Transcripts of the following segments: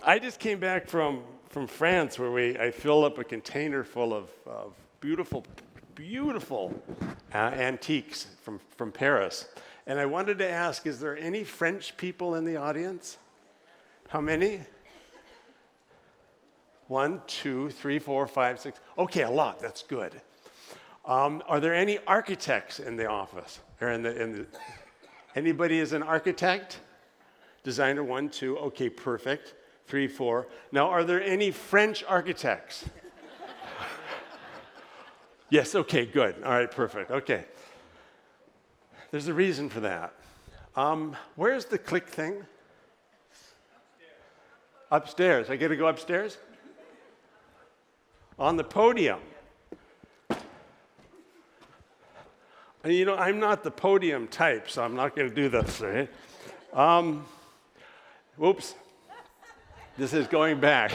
I just came back from France where I filled up a container full of beautiful antiques from Paris. And I wanted to ask, is there any French people in the audience? How many? 1, 2, 3, 4, 5, 6. Okay, a lot. That's good. Are there any architects in the office? Or anybody is an architect? Designer, 1, 2. Okay, perfect. 3, 4. Now, are there any French architects? Yes, okay, good. All right, perfect. Okay. There's a reason for that. Where's the click thing? Upstairs. I got to go upstairs? On the podium. And you know, I'm not the podium type, so I'm not going to do this, right? Whoops. This is going back.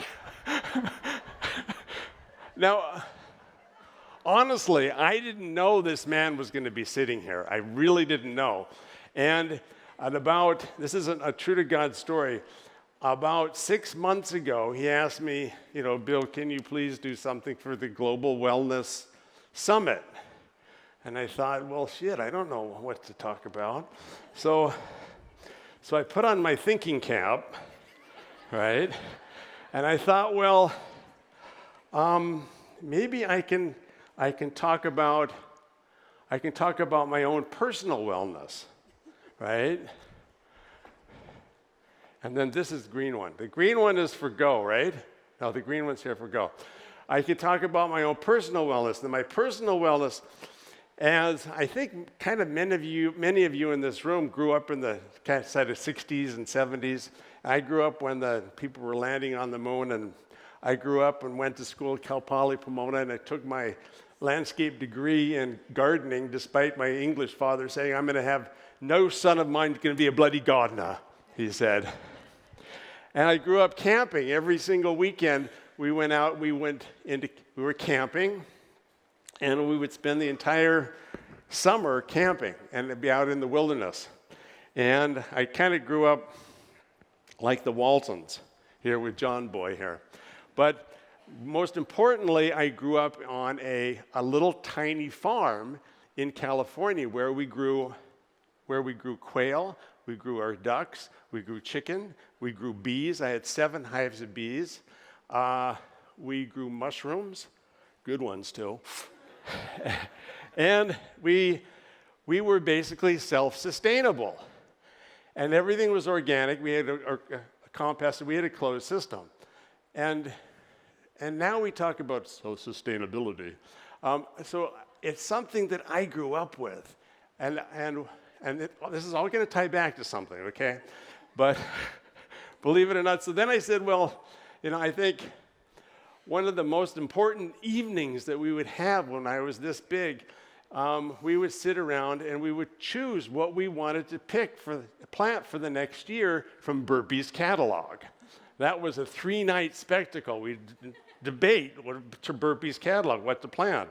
Now, honestly, I didn't know this man was going to be sitting here. I really didn't know. And this isn't a true to God story, about 6 months ago, he asked me, Bill, can you please do something for the Global Wellness Summit? And I thought, well, shit, I don't know what to talk about. So I put on my thinking cap, right? And I thought, well, maybe I can talk about my own personal wellness, right? And then this is the green one. The green one is for go, right? No, the green one's here for go. I could talk about my own personal wellness. And my personal wellness, as I think kind of many of you in this room grew up in the kind of 60s and 70s. I grew up when the people were landing on the moon, and I grew up and went to school at Cal Poly Pomona, and I took my landscape degree in gardening, despite my English father saying, I'm going to have no son of mine going to be a bloody gardener, he said. And I grew up camping. Every single weekend we went out, we were camping, and we would spend the entire summer camping and be out in the wilderness. And I kind of grew up like the Waltons here with John Boy here. But most importantly, I grew up on a little tiny farm in California where we grew quail, we grew our ducks, we grew chicken, we grew bees. I had 7 hives of bees. We grew mushrooms, good ones too. And we were basically self-sustainable. And everything was organic. We had a compost, we had a closed system. And now we talk about sustainability. So it's something that I grew up with. And this is all going to tie back to something, okay? But believe it or not, so then I said, well, I think one of the most important evenings that we would have when I was this big, we would sit around and we would choose what we wanted to plant for the next year from Burpee's catalog. That was a 3-night spectacle. We'd debate to Burpee's catalog, what to plant.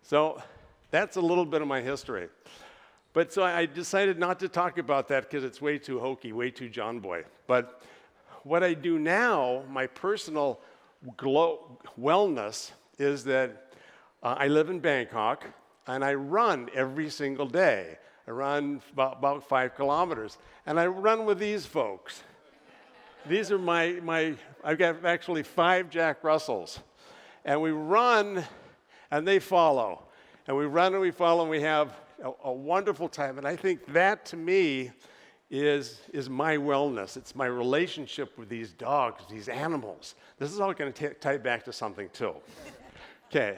So that's a little bit of my history. But so I decided not to talk about that because it's way too hokey, way too John Boy. But what I do now, my personal wellness, is that I live in Bangkok and I run every single day. I run about 5 kilometers. And I run with these folks. These are I've got actually 5 Jack Russells. And we run and they follow. And we run and we follow and we have a wonderful time. And I think that to me is my wellness. It's my relationship with these dogs, these animals. This is all going to tie back to something too. Okay.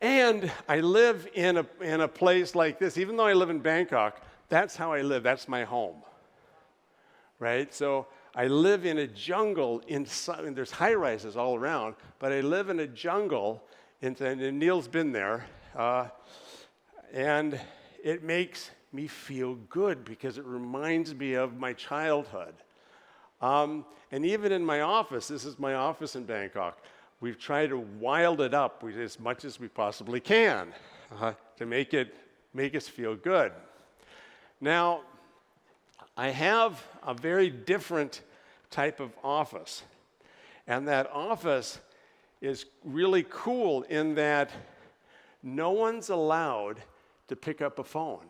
And I live in a place like this. Even though I live in Bangkok, that's how I live. That's my home. Right? So I live in a jungle, and there's high-rises all around, but I live in a jungle, and Neil's been there, and it makes me feel good because it reminds me of my childhood. And even in my office, this is my office in Bangkok, we've tried to wild it up as much as we possibly can to make us feel good. Now, I have a very different type of office. And that office is really cool in that no one's allowed to pick up a phone.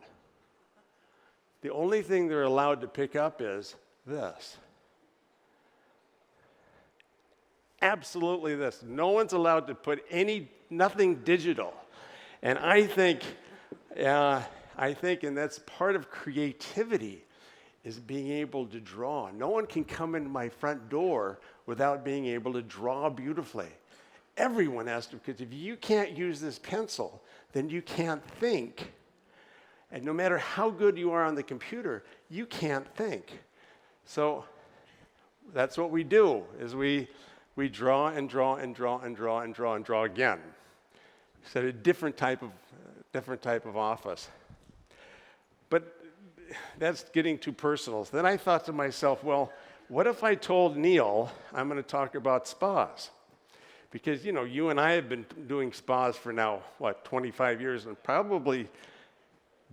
The only thing they're allowed to pick up is this. Absolutely this. No one's allowed to put nothing digital. And I think, and that's part of creativity, is being able to draw. No one can come in my front door without being able to draw beautifully. Everyone has to, because if you can't use this pencil, then you can't think. And no matter how good you are on the computer, you can't think. So that's what we do, is we draw and draw and draw and draw and draw and draw again. So a different type of office. But that's getting too personal. So then I thought to myself, well, what if I told Neil I'm going to talk about spas? Because, you and I have been doing spas for now, 25 years, and probably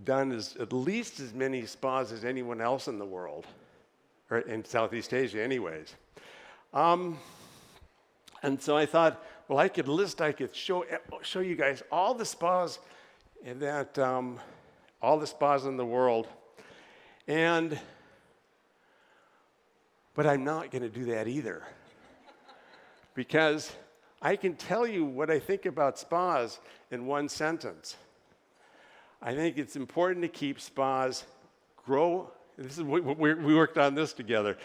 done at least as many spas as anyone else in the world, or in Southeast Asia anyways. And so I thought, well, I could show you guys all the spas in the world. But I'm not going to do that either. Because I can tell you what I think about spas in one sentence. I think it's important to keep spas grow. We worked on this together.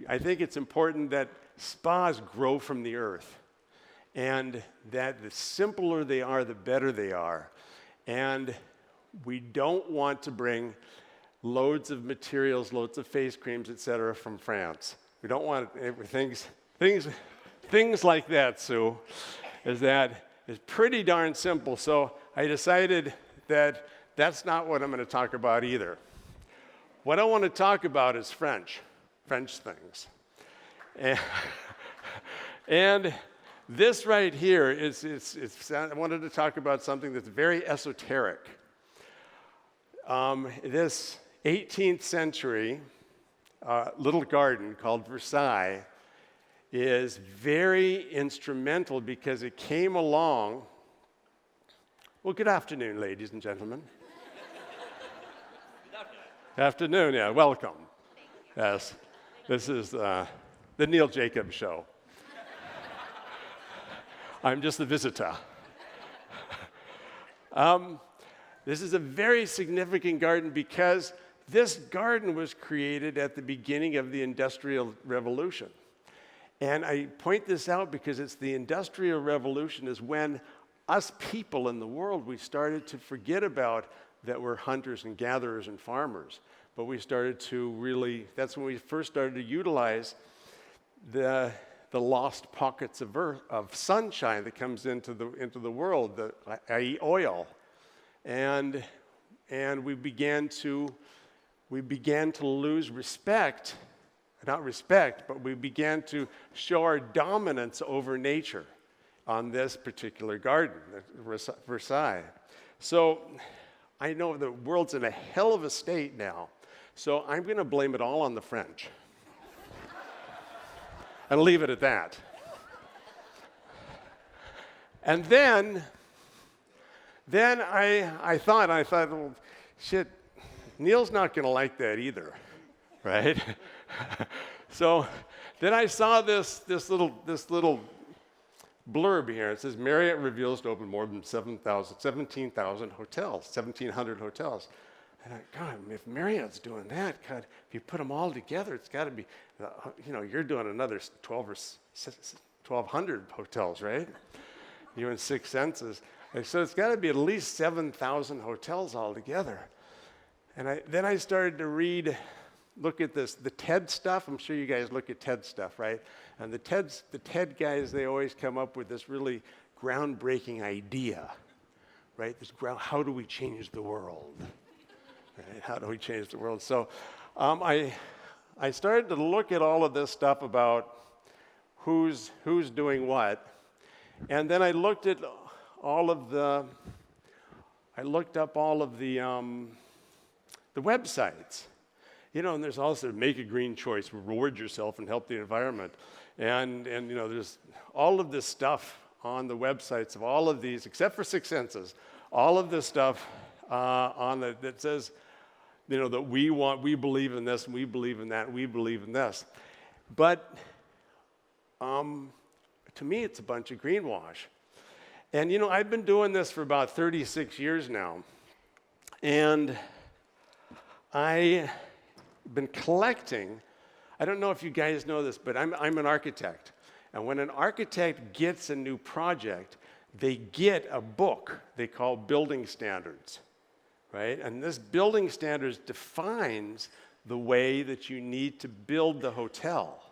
I think it's important that spas grow from the earth, and that the simpler they are, the better they are. And we don't want to bring loads of materials, loads of face creams, etc., from France. We don't want things like that, Sue, is pretty darn simple. So I decided that that's not what I'm going to talk about either. What I want to talk about is French things. And this right here I wanted to talk about something that's very esoteric. This 18th century little garden called Versailles is very instrumental because it came along. Well, good afternoon, ladies and gentlemen. Good afternoon, yeah, welcome. Yes, this is the Neil Jacobs Show. I'm just the visitor. This is a very significant garden because this garden was created at the beginning of the Industrial Revolution. And I point this out because it's the Industrial Revolution is when us people in the world, we started to forget about that we're hunters and gatherers and farmers. But we started to that's when we first started to utilize the lost pockets of sunshine that comes into the world, i.e. oil. And we began to lose respect, not respect, but we began to show our dominance over nature on this particular garden, Versailles. So I know the world's in a hell of a state now, so I'm going to blame it all on the French. And leave it at that. And then I thought, well, shit, Neil's not going to like that either, right? So then I saw this little blurb here. It says Marriott reveals to open more than 17,000 hotels, 1,700 hotels. And God, if Marriott's doing that, God, if you put them all together, it's got to be, you're doing another 1,200 hotels, right? You in Six Senses. So it's got to be at least 7,000 hotels altogether. And then I started to look at this, the TED stuff. I'm sure you guys look at TED stuff, right? And the TED guys, they always come up with this really groundbreaking idea, right? How do we change the world? Right? How do we change the world? So I started to look at all of this stuff about who's doing what, and then I looked up all of the websites, and there's also make a green choice, reward yourself and help the environment. And there's all of this stuff on the websites of all of these, except for Six Senses, all of this stuff that says, that we believe in this, and we believe in that, and we believe in this. But to me, it's a bunch of greenwash. And, I've been doing this for about 36 years now. And I've been collecting, I don't know if you guys know this, but I'm an architect. And when an architect gets a new project, they get a book they call building standards, right? And this building standards defines the way that you need to build the hotel,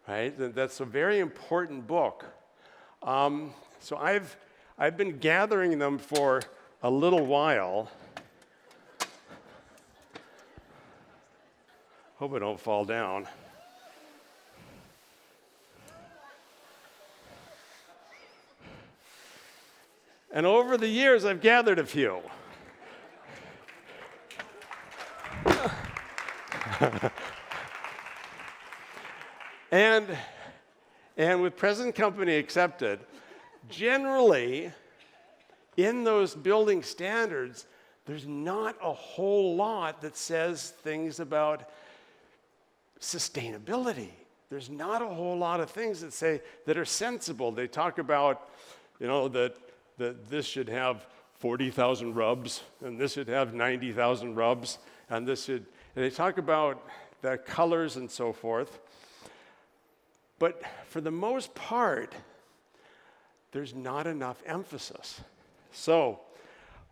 right? That's a very important book. So I've been gathering them for a little while. Hope I don't fall down. And over the years, I've gathered a few. And with present company accepted, generally, in those building standards, there's not a whole lot that says things about sustainability. There's not a whole lot of things that are sensible. They talk about, that this should have 40,000 rubs, and this should have 90,000 rubs, and they talk about the colors and so forth. But for the most part, there's not enough emphasis. So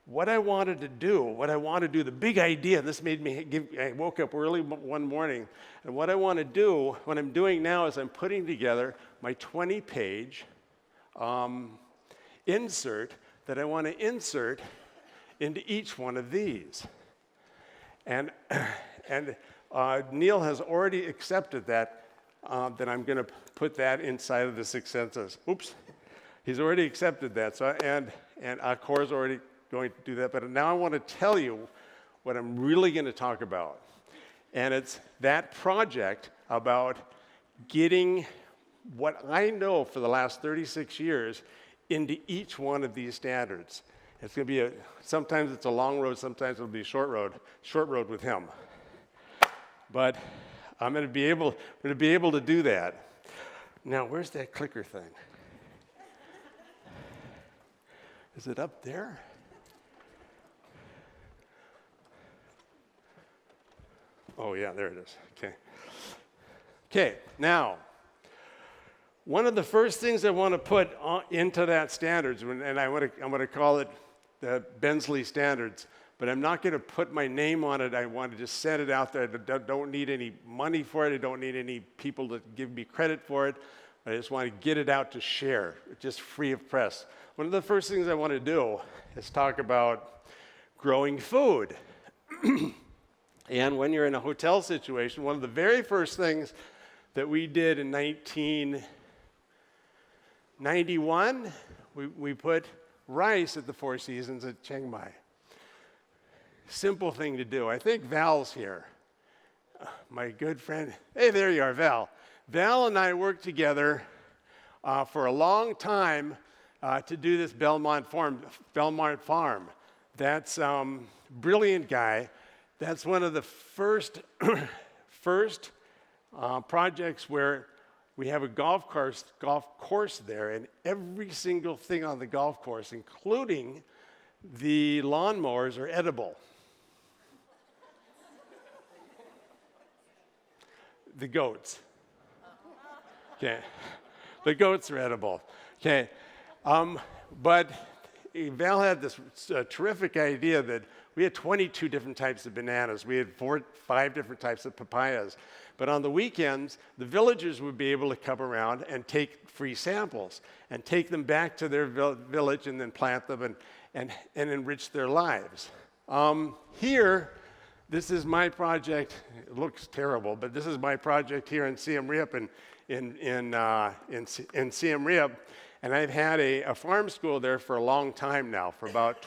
what I wanted to do, the big idea, this made me I woke up early one morning, and what I want to do, what I'm doing now is I'm putting together my 20-page insert that I want to insert into each one of these. And Neil has already accepted that I'm going to put that inside of the Six Senses. Oops. He's already accepted that. So and Cor's already going to do that. But now I want to tell you what I'm really going to talk about. And it's that project about getting what I know for the last 36 years into each one of these standards. It's going to be sometimes it's a long road, sometimes it'll be a short road with him. But I'm going to be able to do that. Now, where's that clicker thing? Is it up there? Oh yeah, there it is. Okay, now, one of the first things I want to put into that standards, and I'm going to call it the Bensley standards, but I'm not going to put my name on it. I want to just set it out there. I don't need any money for it. I don't need any people to give me credit for it. I just want to get it out to share, just free of press. One of the first things I want to do is talk about growing food. And when you're in a hotel situation, one of the very first things that we did in 1991, we put rice at the Four Seasons at Chiang Mai. Simple thing to do. I think Val's here. My good friend. Hey, there you are, Val. Val and I worked together for a long time to do this Belmont Farm. That's brilliant guy. That's one of the first projects where we have a golf course there, and every single thing on the golf course, including the lawnmowers, are edible. The goats. Okay. The goats are edible. Okay. But Val had this terrific idea that we had 22 different types of bananas. We had 5 different types of papayas. But on the weekends, the villagers would be able to come around and take free samples and take them back to their village and then plant them and enrich their lives. Here, this is my project. It looks terrible, but this is my project here in Siem Reap in Siem Reap. And I've had a farm school there for a long time now, for about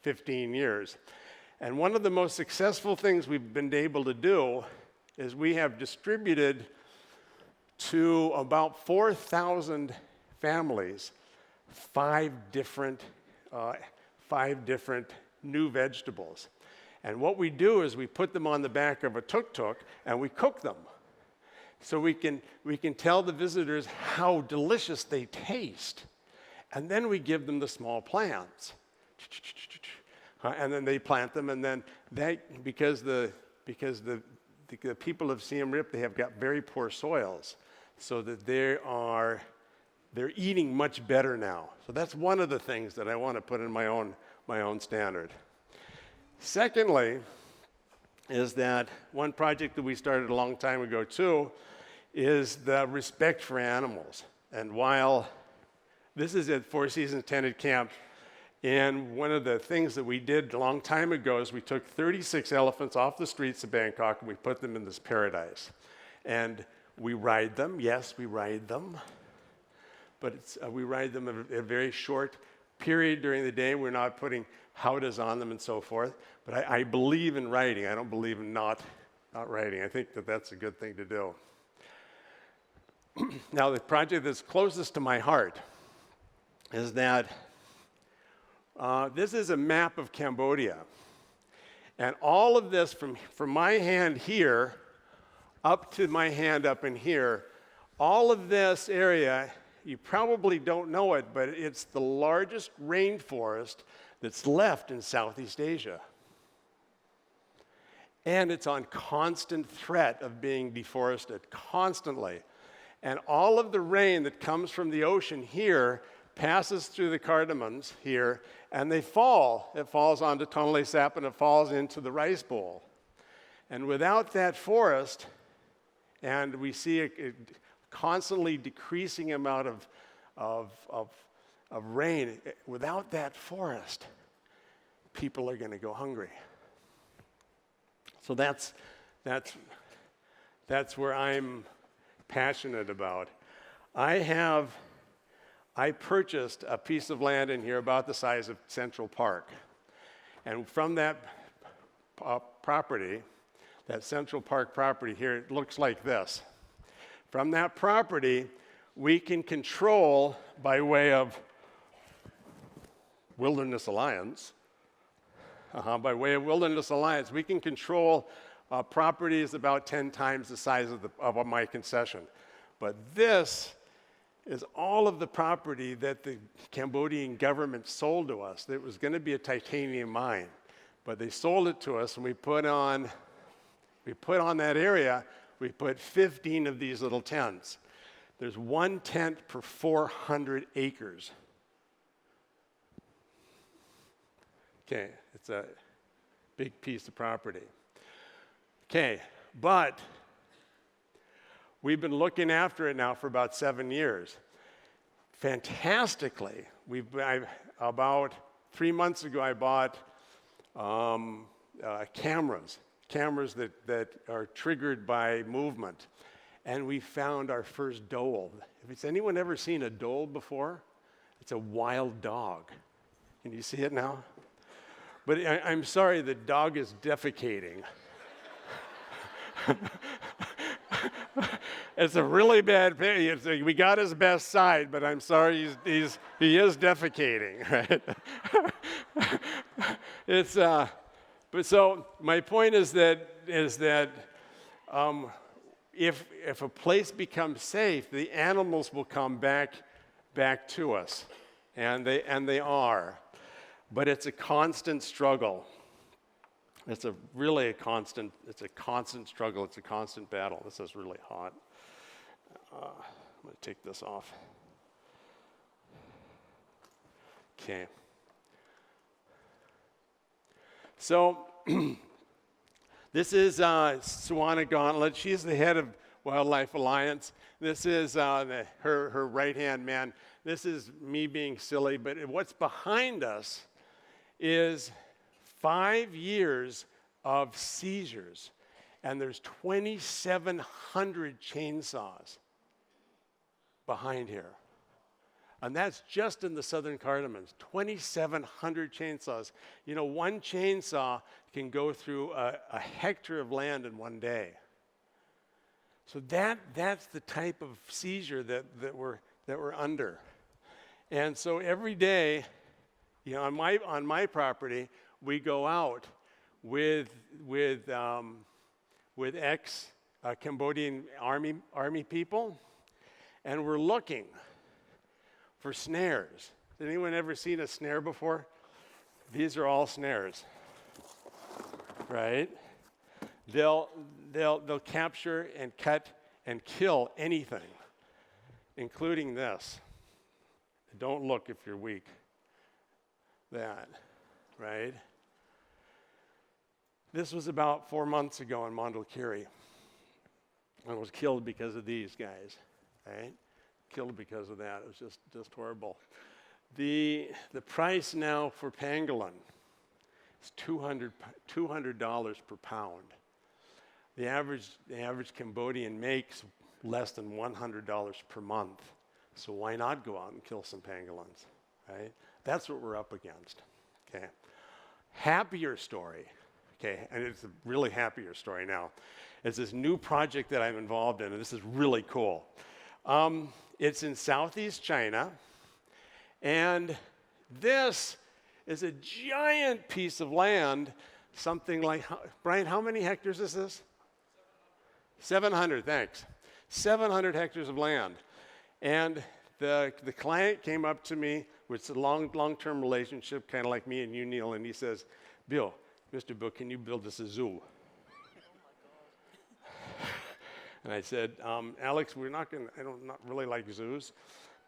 15 years. And one of the most successful things we've been able to do is we have distributed to about 4,000 families five different new vegetables. And what we do is we put them on the back of a tuk-tuk and we cook them. So we can tell the visitors how delicious they taste. And then we give them the small plants. And then they plant them, and then because the people of Siem Reap, they have got very poor soils, so that they're eating much better now. So that's one of the things that I want to put in my own standard. Secondly, is that one project that we started a long time ago too, is the respect for animals. And while this is at Four Seasons Tented Camp, and one of the things that we did a long time ago is we took 36 elephants off the streets of Bangkok and we put them in this paradise. And we ride them, yes, we ride them, but we ride them a very short period during the day. We're not putting howdahs on them and so forth. But I believe in riding. I don't believe in not riding. I think that that's a good thing to do. Now, the project that's closest to my heart is that this is a map of Cambodia. And all of this from my hand here up to my hand up in here, all of this area, you probably don't know it, but it's the largest rainforest that's left in Southeast Asia. And it's on constant threat of being deforested, constantly. And all of the rain that comes from the ocean here passes through the cardamoms here, and they fall. It falls onto Tonle Sap, and it falls into the rice bowl. And without that forest, and we see a constantly decreasing amount of rain, without that forest, people are going to go hungry. So that's where I'm passionate about. I purchased a piece of land in here about the size of Central Park. And from that property, that Central Park property here, it looks like this. From that property, we can control, by way of Wilderness Alliance, we can control properties about 10 times the size of my concession. But this is all of the property that the Cambodian government sold to us. It was going to be a titanium mine, but they sold it to us, and we put on that area, we put 15 of these little tents. There's 1 tent per 400 acres. Okay, it's a big piece of property. Okay, but we've been looking after it now for about 7 years. Fantastically, about 3 months ago, I bought cameras that are triggered by movement, and we found our first dhole. Has anyone ever seen a dhole before? It's a wild dog. Can you see it now? But I'm sorry, the dog is defecating. It's a really bad thing. We got his best side, but I'm sorry, he is defecating, right? But so my point is that if a place becomes safe, the animals will come back to us, and they are. But it's a constant struggle. It's a constant struggle. It's a constant battle. This is really hot. I'm going to take this off. Okay. So this is Suwana Gauntlet. She's the head of Wildlife Alliance. This is her right-hand man. This is me being silly, but what's behind us is 5 years of seizures, and there's 2,700 chainsaws behind here. And that's just in the southern Cardamons, 2,700 chainsaws. You know, one chainsaw can go through a hectare of land in one day. So that's the type of seizure that we're under. And so every day, you know, on my property, we go out with ex-Cambodian army people, and we're looking for snares. Has anyone ever seen a snare before? These are all snares, right? They'll capture and cut and kill anything, including this. Don't look if you're weak. That, right? This was about 4 months ago in Mondulkiri. I was killed because of these guys, right? Killed because of that. It was just horrible. The price now for pangolin is $200 per pound. The average Cambodian makes less than $100 per month. So why not go out and kill some pangolins, right? That's what we're up against. Okay. Happier story. Okay, and it's a really happier story now. It's this new project that I'm involved in, and this is really cool. It's in Southeast China, and this is a giant piece of land, something like, Brian, how many hectares is this? 700, thanks. 700 hectares of land. And the client came up to me, which is a long-term relationship, kind of like me and you, Neil, and he says, Bill, Mr. Bill, can you build us a zoo? And I said, Alex, I don't not really like zoos,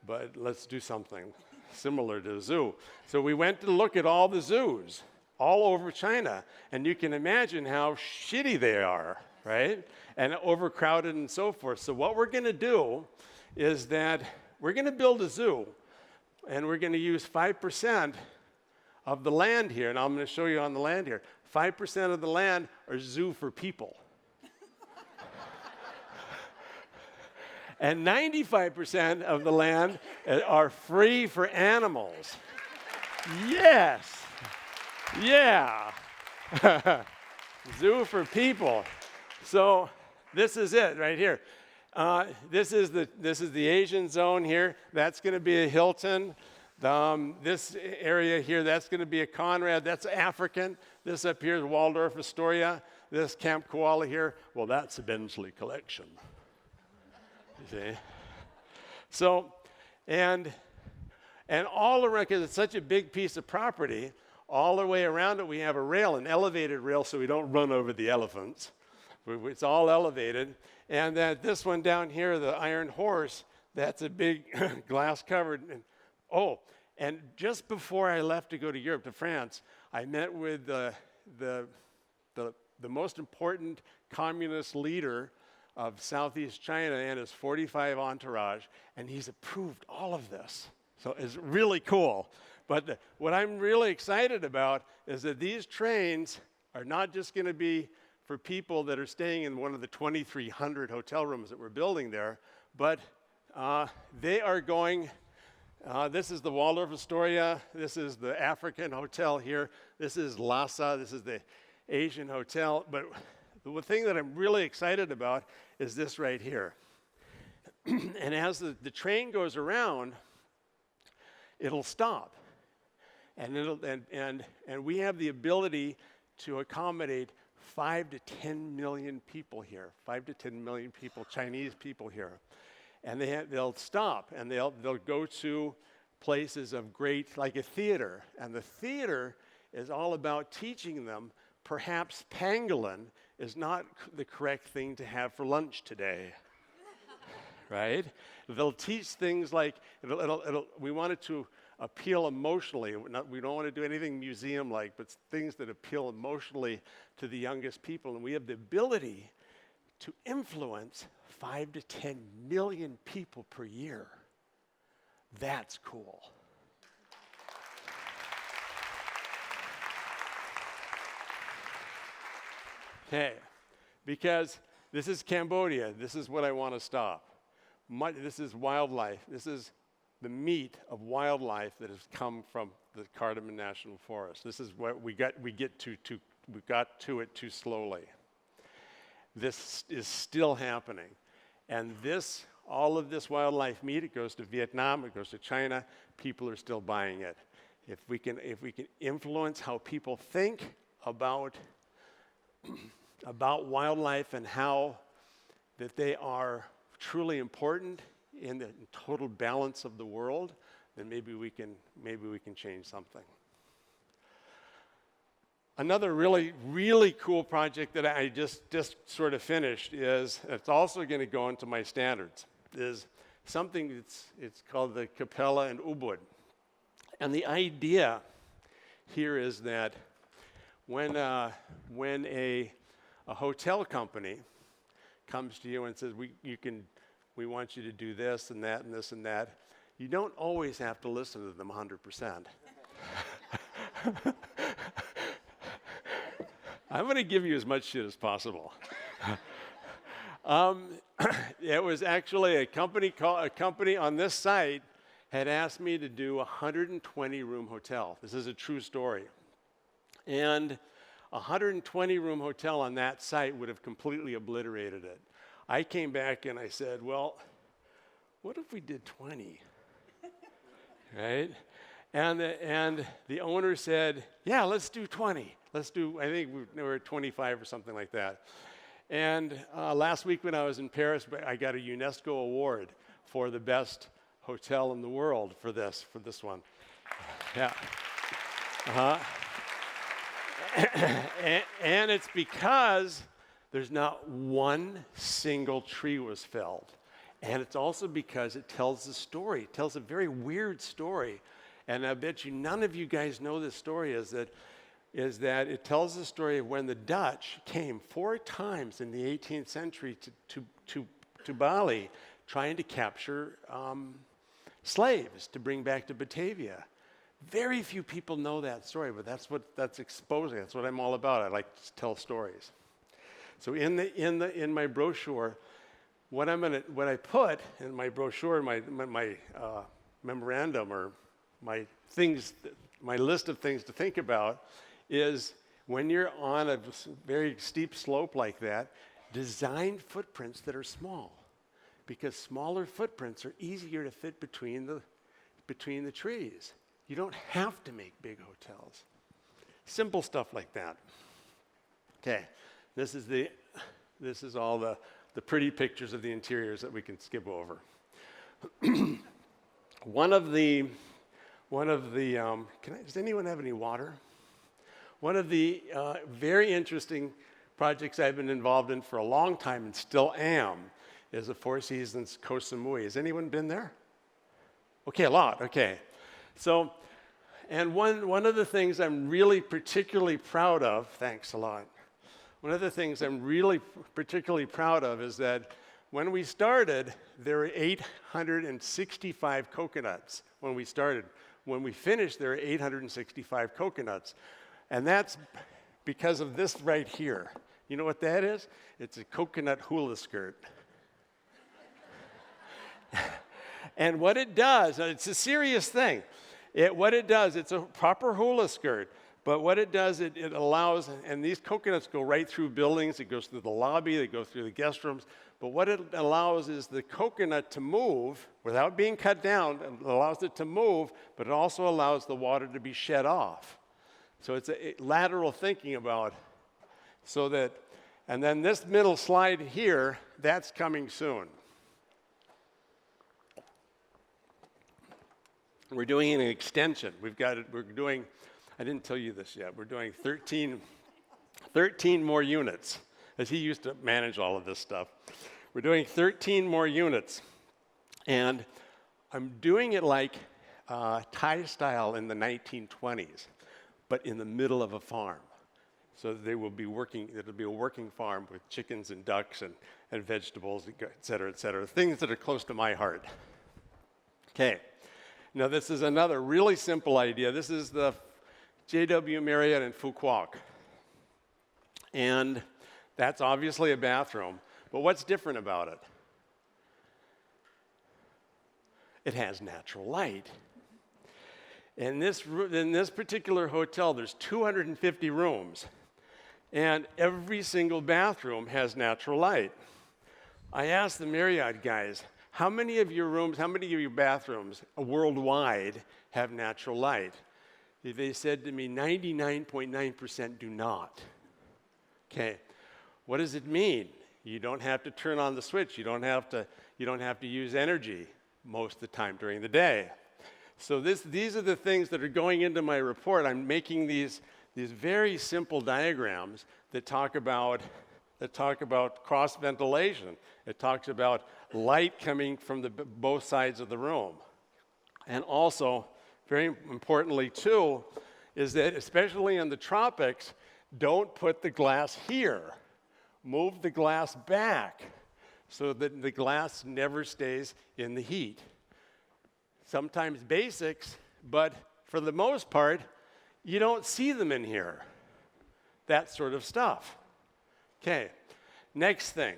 but let's do something similar to a zoo. So we went to look at all the zoos all over China, and you can imagine how shitty they are, right? And overcrowded and so forth. So what we're going to do is that we're going to build a zoo, and we're going to use 5% of the land here, and I'm going to show you on the land here. 5% of the land are zoo for people. And 95% of the land are free for animals. Yes. Yeah. Zoo for people. So this is it right here. This is the Asian zone here. That's going to be a Hilton. This area here, that's going to be a Conrad. That's African. This up here is Waldorf Astoria. This Camp Koala here, well, that's a Bensley collection. You see? So, and all around, because it's such a big piece of property, all the way around it we have a rail, an elevated rail, so we don't run over the elephants. It's all elevated. And that this one down here, the Iron Horse, that's a big glass covered. And just before I left to go to Europe, to France, I met with the most important communist leader of Southeast China and his 45 entourage, and he's approved all of this. So it's really cool. But what I'm really excited about is that these trains are not just going to be for people that are staying in one of the 2,300 hotel rooms that we're building there, but they are going, this is the Waldorf Astoria, this is the African hotel here, this is Lhasa, this is the Asian hotel, but the thing that I'm really excited about is this right here. And as the train goes around, it'll stop. And we have the ability to accommodate 5 to 10 million people here, 5 to 10 million people, Chinese people here. And they'll stop, and they'll go to places of great, like a theater. And the theater is all about teaching them perhaps pangolin is not the correct thing to have for lunch today. Right? They'll teach things like, we want it to appeal emotionally. We don't want to do anything museum-like, but things that appeal emotionally to the youngest people. And we have the ability to influence 5 to 10 million people per year. That's cool. Okay, because this is Cambodia. This is what I want to stop. This is wildlife. This the meat of wildlife that has come from the Cardamom National Forest. This is what we got to it too slowly. This is still happening. And all of this wildlife meat, it goes to Vietnam, it goes to China, people are still buying it. If we can influence how people think about wildlife and how that they are truly important in the total balance of the world, then maybe we can change something. Another really, really cool project that I just sort of finished is, it's also going to go into my standards, is something it's called the Capella and Ubud. And the idea here is that when a hotel company comes to you and says, we want you to do this and that and this and that, you don't always have to listen to them 100%. I'm going to give you as much shit as possible. It was actually a company on this site had asked me to do a 120-room hotel. This is a true story. And a 120-room hotel on that site would have completely obliterated it. I came back and I said, well, what if we did 20? Right? And the owner said, yeah, let's do 20. I think we were at 25 or something like that. And last week when I was in Paris, I got a UNESCO award for the best hotel in the world for this one. Yeah. And it's because there's not one single tree was felled. And it's also because it tells a story. It tells a very weird story. And I bet you none of you guys know this story, is that it tells the story of when the Dutch came 4 times in the 18th century to Bali trying to capture slaves to bring back to Batavia. Very few people know that story, but that's exposing. That's what I'm all about. I like to tell stories. So in my brochure, what I put in my brochure, my memorandum, or my list of things to think about, is when you're on a very steep slope like that, design footprints that are small, because smaller footprints are easier to fit between the trees. You don't have to make big hotels. Simple stuff like that. Okay, this is all the pretty pictures of the interiors that we can skip over. Does anyone have any water? One of the very interesting projects I've been involved in for a long time and still am is the Four Seasons Koh Samui. Has anyone been there? Okay, a lot, okay. So, and one of the things I'm really particularly proud of, thanks a lot. One of the things I'm really particularly proud of is that when we started, there were 865 coconuts when we started. When we finished, there were 865 coconuts. And that's because of this right here. You know what that is? It's a coconut hula skirt. And what it does, it's a serious thing. It's a proper hula skirt. But what it does, it allows, and these coconuts go right through buildings. It goes through the lobby. They go through the guest rooms. But what it allows is the coconut to move without being cut down. It allows it to move, but it also allows the water to be shed off. So it's a lateral thinking about, so that, and then this middle slide here, that's coming soon. We're doing an extension. I didn't tell you this yet. We're doing 13 more units, as he used to manage all of this stuff. We're doing 13 more units. And I'm doing it like Thai style in the 1920s, but in the middle of a farm. So it'll be a working farm with chickens and ducks and vegetables, et cetera, things that are close to my heart. Okay. Now this is another really simple idea. This is the JW Marriott in Phu Quoc. And that's obviously a bathroom. But what's different about it? it has natural light. In this particular hotel, there's 250 rooms, and every single bathroom has natural light. I asked the Marriott guys, how many of your rooms, how many of your bathrooms worldwide have natural light? They said to me, 99.9% do not. Okay, what does it mean? You don't have to turn on the switch. You don't have to use energy most of the time during the day. So these are the things that are going into my report. I'm making these very simple diagrams that talk about cross ventilation. It talks about light coming from both sides of the room. And also, very importantly too, is that especially in the tropics, don't put the glass here. Move the glass back so that the glass never stays in the heat. Sometimes basics, but for the most part, you don't see them in here. That sort of stuff. Okay, next thing.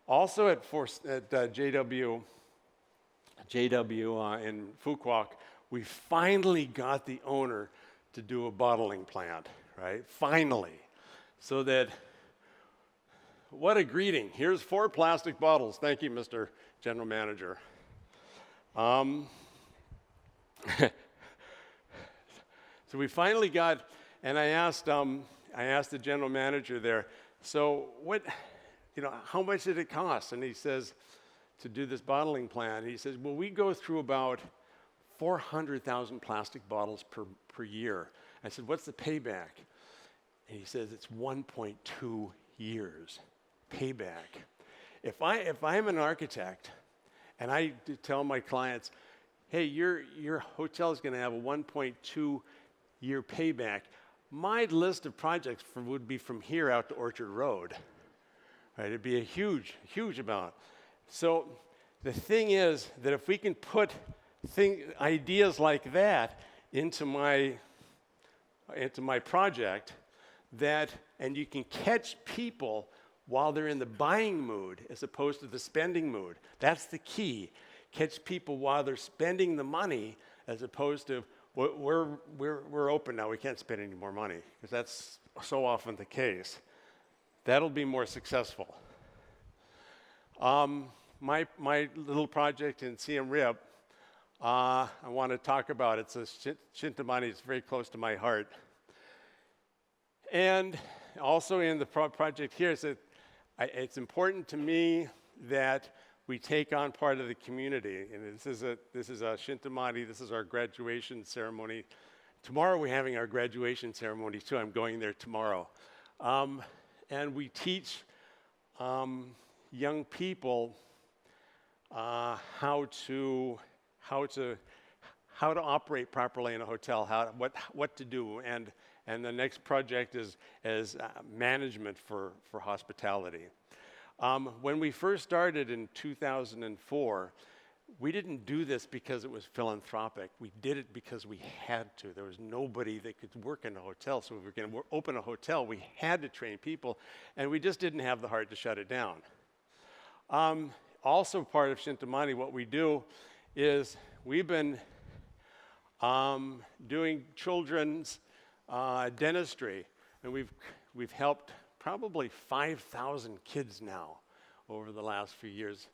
Also at JW in Fuquoc, we finally got the owner to do a bottling plant, right? Finally. So that, what a greeting. Here's 4 plastic bottles. Thank you, Mr. General Manager. So we finally got, and I asked the general manager there, so how much did it cost? And he says, to do this bottling plant, he says, well, we go through about 400,000 plastic bottles per year. I said, what's the payback? And he says, it's 1.2 years payback. If I'm an architect and I tell my clients, hey, your hotel is going to have a 1.2 year payback, my list of projects would be from here out to Orchard Road. Right? It'd be a huge, huge amount. So the thing is that if we can put ideas like that into my project, and you can catch people while they're in the buying mood as opposed to the spending mood. That's the key. Catch people while they're spending the money as opposed to, we're open now, we can't spend any more money, because that's so often the case. That'll be more successful. My little project in Siem Reap, I want to talk about. It's a Shintamani. It's very close to my heart. And also in the project here, it's important to me that we take on part of the community. And this is a Shintamani. This is our graduation ceremony. Tomorrow we're having our graduation ceremony too. I'm going there tomorrow. And we teach young people how to operate properly in a hotel, what to do, and the next project is management for hospitality. When we first started in 2004, we didn't do this because it was philanthropic. We did it because we had to. There was nobody that could work in a hotel, so if we were going to open a hotel, we had to train people, and we just didn't have the heart to shut it down. Also part of Shintamani, what we do is we've been doing children's dentistry, and we've helped probably 5,000 kids now over the last few years.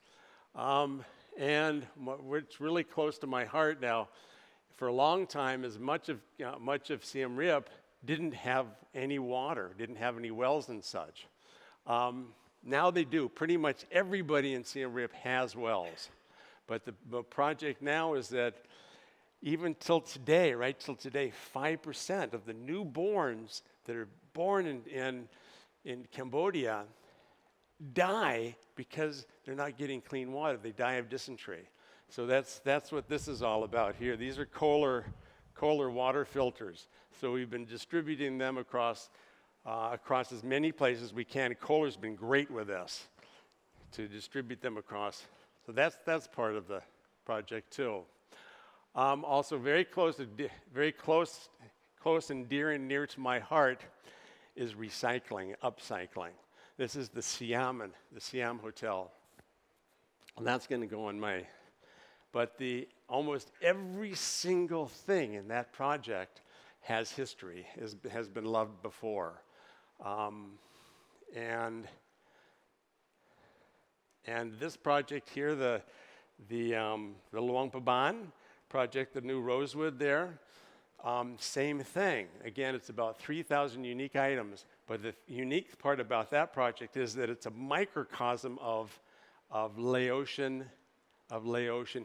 And what's really close to my heart now, for a long time, is much of Siem Reap didn't have any water, didn't have any wells and such. Now they do. Pretty much everybody in Siem Reap has wells. But the project now is that even till today, 5% of the newborns that are born in Cambodia die because they're not getting clean water. They die of dysentery. So that's what this is all about here. These are Kohler water filters. So we've been distributing them across as many places as we can. Kohler's been great with us to distribute them across. So that's part of the project too. Also very close and dear and near to my heart is recycling, upcycling. This is the Siam Hotel. And that's going to go on but almost every single thing in that project has history, has been loved before. And this project here, the Luang Prabang project, the new Rosewood there, same thing. Again, it's about 3,000 unique items, but the unique part about that project is that it's a microcosm of Laotian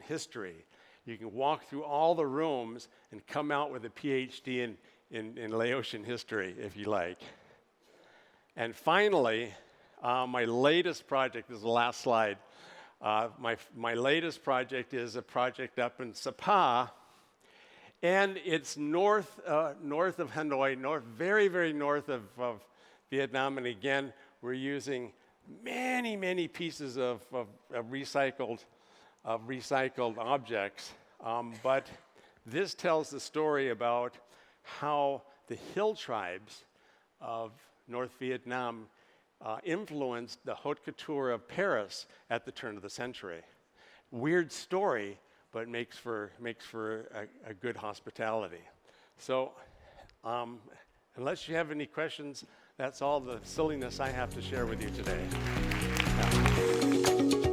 history. You can walk through all the rooms and come out with a PhD in Laotian history, if you like. And finally, my latest project is the last slide. My latest project is a project up in Sapa, and it's north of Hanoi, very, very north of Vietnam. And again, we're using many pieces of recycled objects. But this tells the story about how the hill tribes of North Vietnam influenced the haute couture of Paris at the turn of the century. Weird story, but makes for a good hospitality. So, unless you have any questions, that's all the silliness I have to share with you today. Yeah.